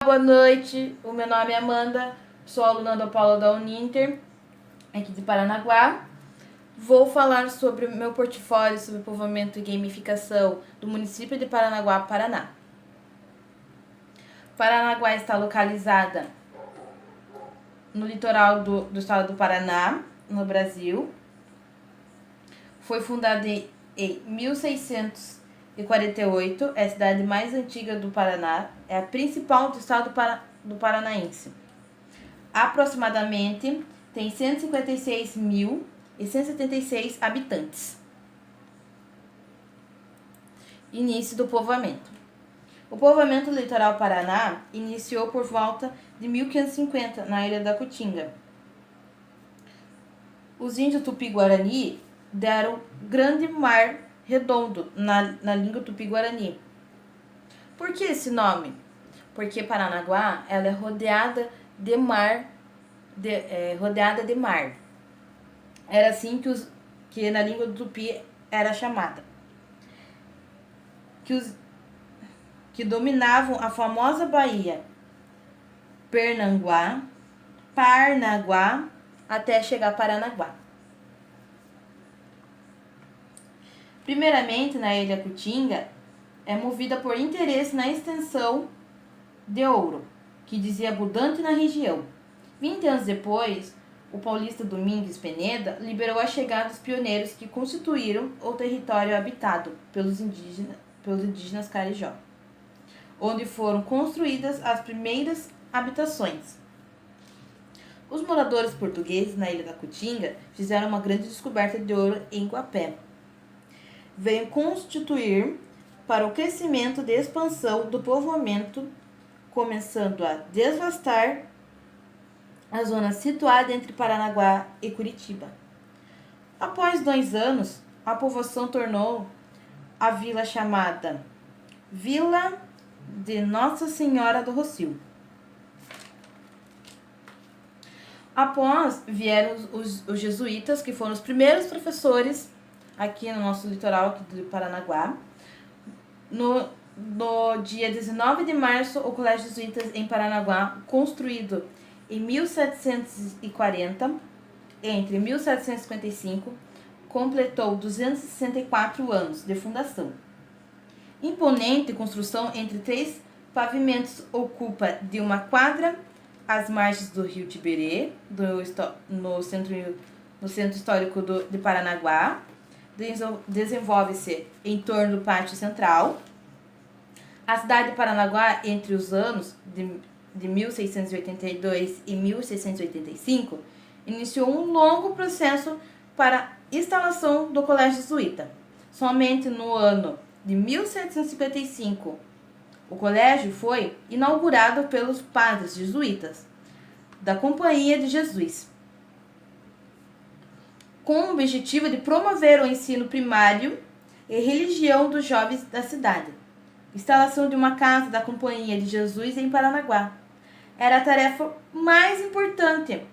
Boa noite, o meu nome é Amanda, sou aluna da Paula da Uninter, aqui de Paranaguá. Vou falar sobre o meu portfólio sobre povoamento e gamificação do município de Paranaguá, Paraná. Paranaguá está localizada no litoral do estado do Paraná, no Brasil. Foi fundada em 1648, é a cidade mais antiga do Paraná, é a principal do estado do Paranaense. Aproximadamente tem 156.176 habitantes. Início do povoamento. O povoamento do litoral Paraná iniciou por volta de 1550 na ilha da Cutinga. Os índios Tupi-Guarani deram Grande Mar Redondo na língua Tupi-Guarani. Por que esse nome? Porque Paranaguá ela é rodeada de mar. Era assim que na língua do Tupi era chamada. Que dominavam a famosa Baía Parnaguá até chegar a Paranaguá. Primeiramente, na ilha Cutinga, é movida por interesse na extensão de ouro, que dizia abundante na região. 20 anos depois, o paulista Domingos Peneda liberou a chegada dos pioneiros que constituíram o território habitado pelos indígenas Carijó, onde foram construídas as primeiras habitações. Os moradores portugueses na ilha da Cutinga fizeram uma grande descoberta de ouro em Guapé. Veio constituir para o crescimento e expansão do povoamento, começando a devastar a zona situada entre Paranaguá e Curitiba. Após 2 anos, a povoação tornou a vila chamada Vila de Nossa Senhora do Rocio. Após vieram os jesuítas, que foram os primeiros professores aqui no nosso litoral aqui do Paranaguá. No dia 19 de março, o Colégio Jesuítas em Paranaguá, construído em 1740, entre 1755, completou 264 anos de fundação. Imponente construção entre 3 pavimentos, ocupa de uma quadra às margens do rio Tiberê, no centro histórico de Paranaguá. Desenvolve-se em torno do pátio central. A cidade de Paranaguá, entre os anos de 1682 e 1685, iniciou um longo processo para a instalação do Colégio Jesuíta. Somente no ano de 1755, o colégio foi inaugurado pelos padres jesuítas da Companhia de Jesus, com o objetivo de promover o ensino primário e religião dos jovens da cidade. Instalação de uma casa da Companhia de Jesus em Paranaguá era a tarefa mais importante,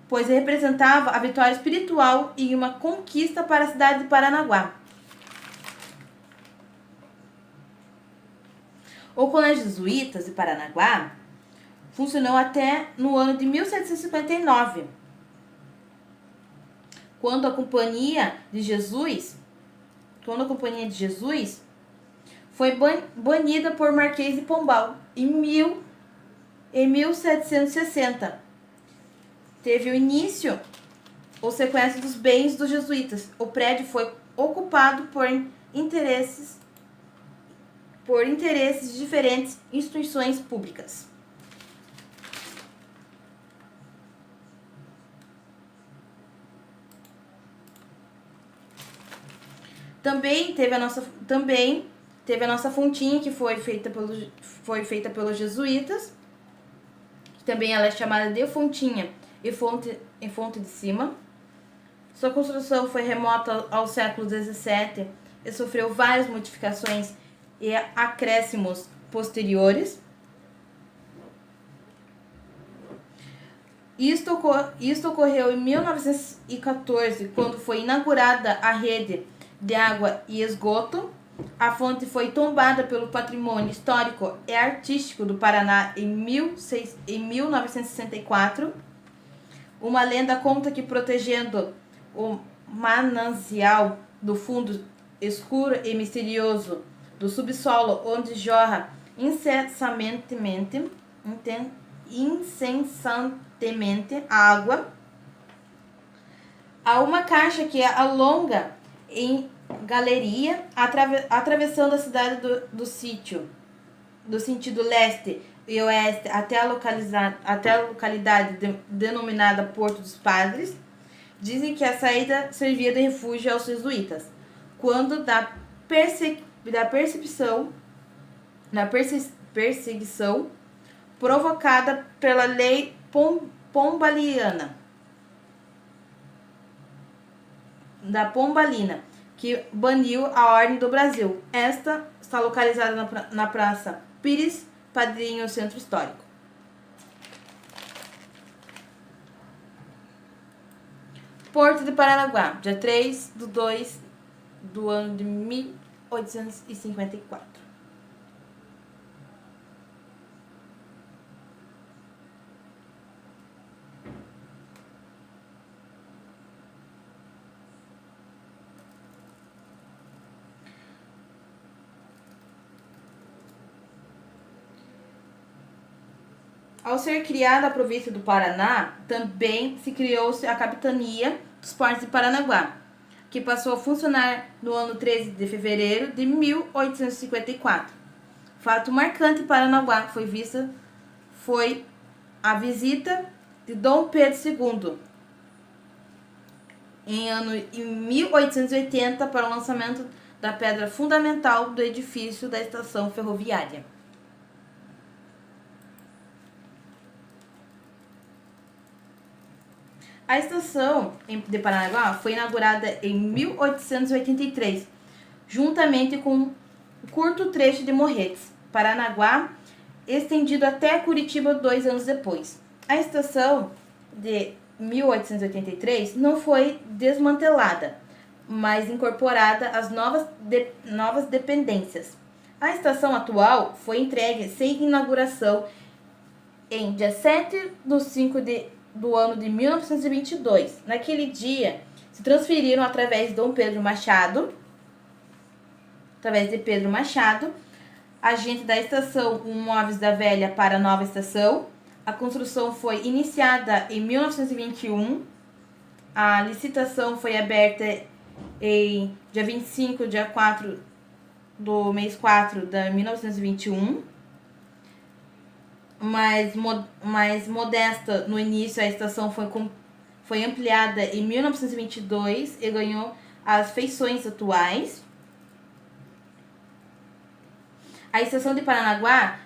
pois representava a vitória espiritual e uma conquista para a cidade de Paranaguá. O Colégio Jesuítas de Paranaguá funcionou até no ano de 1759, quando a Companhia de Jesus foi banida por Marquês de Pombal em 1760. Teve o início o sequestro dos bens dos jesuítas. O prédio foi ocupado por interesses de diferentes instituições públicas. Também teve a nossa fontinha, que foi feita pelos jesuítas, que também ela é chamada de fontinha e fonte de cima. Sua construção foi remota ao século XVII e sofreu várias modificações e acréscimos posteriores. Isto ocorreu em 1914, quando foi inaugurada a rede de água e esgoto A fonte foi tombada pelo Patrimônio Histórico e Artístico do Paraná em 1964. Uma lenda conta que, protegendo o manancial do fundo escuro e misterioso do subsolo, onde jorra incessantemente água, há uma caixa que alonga em galeria, atravessando a cidade do sítio, do sentido leste e oeste, até a localidade denominada Porto dos Padres. Dizem que a saída servia de refúgio aos jesuítas, quando da perseguição provocada pela lei pombalina, que baniu a Ordem do Brasil. Esta está localizada na Praça Pires, Padrinho, Centro Histórico. Porto de Paranaguá, dia 3/2 do ano de 1854. Ao ser criada a província do Paraná, também se criou-se a Capitania dos Portos de Paranaguá, que passou a funcionar no ano 13 de fevereiro de 1854. Fato marcante em Paranaguá foi a visita de Dom Pedro II em 1880 para o lançamento da pedra fundamental do edifício da estação ferroviária. A estação de Paranaguá foi inaugurada em 1883, juntamente com um curto trecho de Morretes, Paranaguá, estendido até Curitiba 2 anos depois. A estação de 1883 não foi desmantelada, mas incorporada às novas dependências. A estação atual foi entregue sem inauguração em dia 7/5 do ano de 1922. Naquele dia, se transferiram através de Pedro Machado, agente da estação Móveis da Velha, para a nova estação. A construção foi iniciada em 1921. A licitação foi aberta em dia 25, dia 4 do mês 4 de 1921. Mais modesta no início, a estação foi ampliada em 1922 e ganhou as feições atuais. A estação de Paranaguá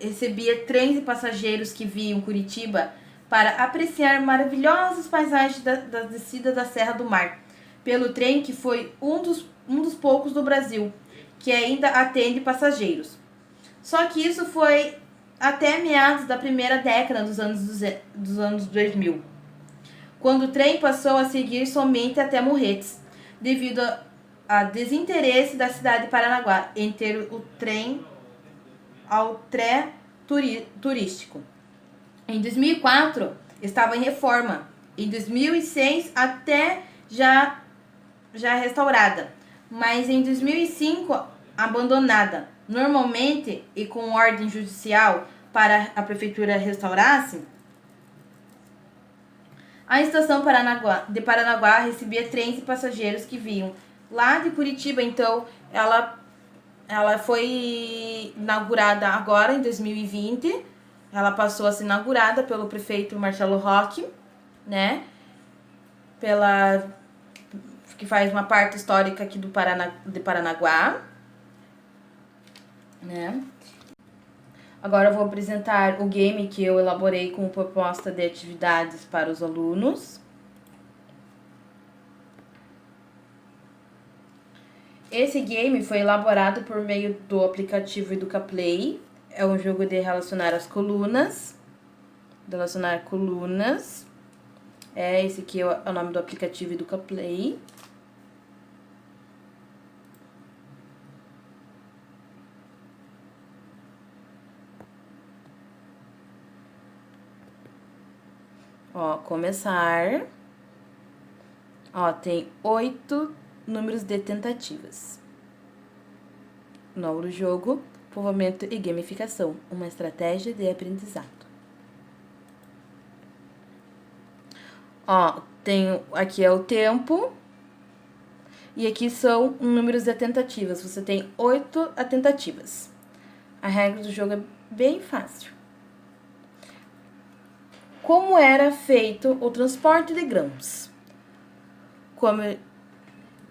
recebia trens de passageiros que vinham Curitiba para apreciar maravilhosas paisagens da descida da Serra do Mar, pelo trem que foi um dos poucos do Brasil que ainda atende passageiros. Só que isso foi até meados da primeira década dos anos 2000, quando o trem passou a seguir somente até Morretes, devido a desinteresse da cidade de Paranaguá em ter o trem ao trem turístico. Em 2004 estava em reforma, em 2006 até já restaurada, mas em 2005 abandonada, normalmente e com ordem judicial para a prefeitura restaurasse. A estação de Paranaguá recebia trens e passageiros que vinham lá de Curitiba. Então ela foi inaugurada agora em 2020. Ela passou a ser inaugurada pelo prefeito Marcelo Roque, né? Que faz uma parte histórica aqui de Paranaguá, né? Agora eu vou apresentar o game que eu elaborei como proposta de atividades para os alunos. Esse game foi elaborado por meio do aplicativo EducaPlay. É um jogo de relacionar colunas. Esse aqui é o nome do aplicativo EducaPlay. Ó, começar. Ó, tem 8 números de tentativas. Novo jogo, povoamento e gamificação. Uma estratégia de aprendizado. Ó, aqui é o tempo. E aqui são números de tentativas. Você tem 8 tentativas. A regra do jogo é bem fácil. Como era feito o transporte de grãos? Como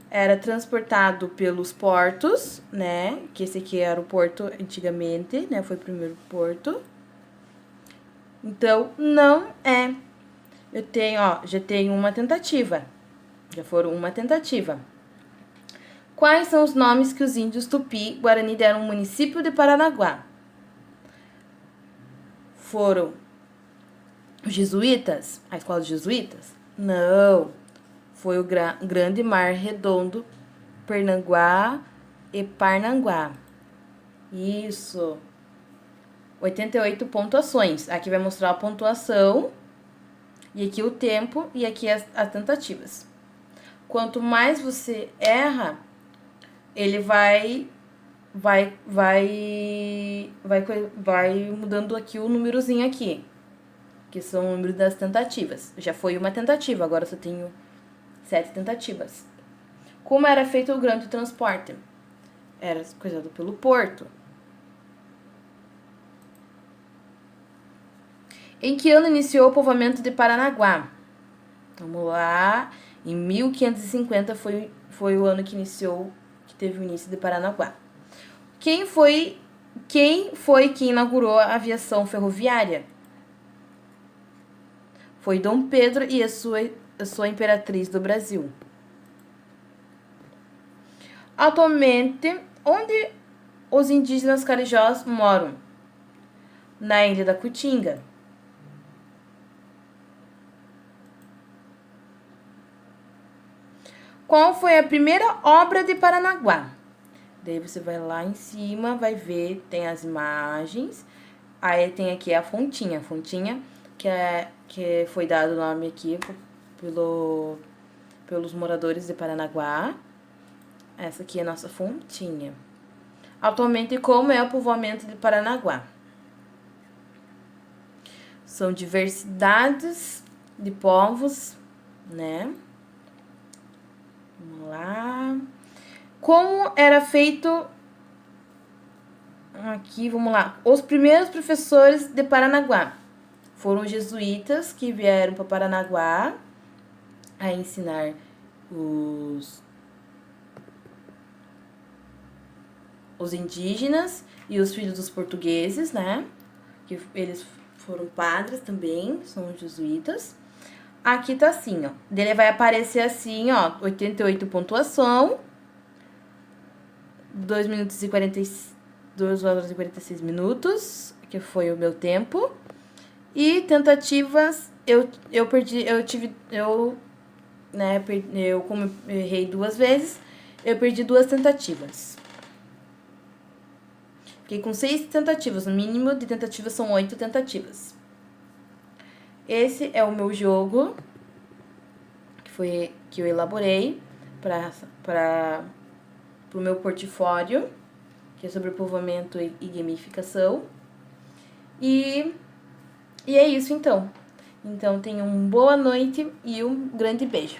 era transportado pelos portos, né? Que esse aqui era o porto antigamente, né? Foi o primeiro porto. Então, não é. Eu tenho, ó, já tenho uma tentativa. Já foram uma tentativa. Quais são os nomes que os índios Tupi-Guarani deram ao município de Paranaguá? Foram os jesuítas? A escola dos jesuítas? Não. Foi o Grande Mar Redondo, Pernanguá e Parnanguá. Isso. 88 pontuações. Aqui vai mostrar a pontuação. E aqui o tempo. E aqui as tentativas. Quanto mais você erra, ele vai mudando aqui o númerozinho aqui. Que são o número das tentativas. Já foi uma tentativa, agora só tenho 7 tentativas. Como era feito o grande transporte? Era coisado pelo porto. Em que ano iniciou o povoamento de Paranaguá? Vamos lá. Em 1550 foi o ano que teve o início de Paranaguá. Quem foi que inaugurou a aviação ferroviária? Foi Dom Pedro e a sua imperatriz do Brasil. Atualmente, onde os indígenas carijós moram? Na Ilha da Cutinga. Qual foi a primeira obra de Paranaguá? Daí você vai lá em cima, vai ver, tem as imagens. Aí tem aqui a fontinha. A fontinha que foi dado o nome aqui pelos moradores de Paranaguá. Essa aqui é a nossa fontinha. Atualmente, como é o povoamento de Paranaguá? São diversidades de povos, né? Vamos lá. Como era feito... Aqui, vamos lá. Os primeiros professores de Paranaguá foram os jesuítas que vieram para Paranaguá a ensinar os indígenas e os filhos dos portugueses, né? Que eles foram padres também, são os jesuítas. Aqui tá assim, ó. Dele vai aparecer assim, ó, 88 pontuação, 2 minutos e 2 horas e 46 minutos, que foi o meu tempo. E tentativas, como eu errei 2 vezes, eu perdi 2 tentativas. Fiquei com 6 tentativas, o mínimo de tentativas são 8 tentativas. Esse é o meu jogo, que eu elaborei para o meu portfólio, que é sobre povoamento e gamificação. E é isso, então. Então, tenham uma boa noite e um grande beijo.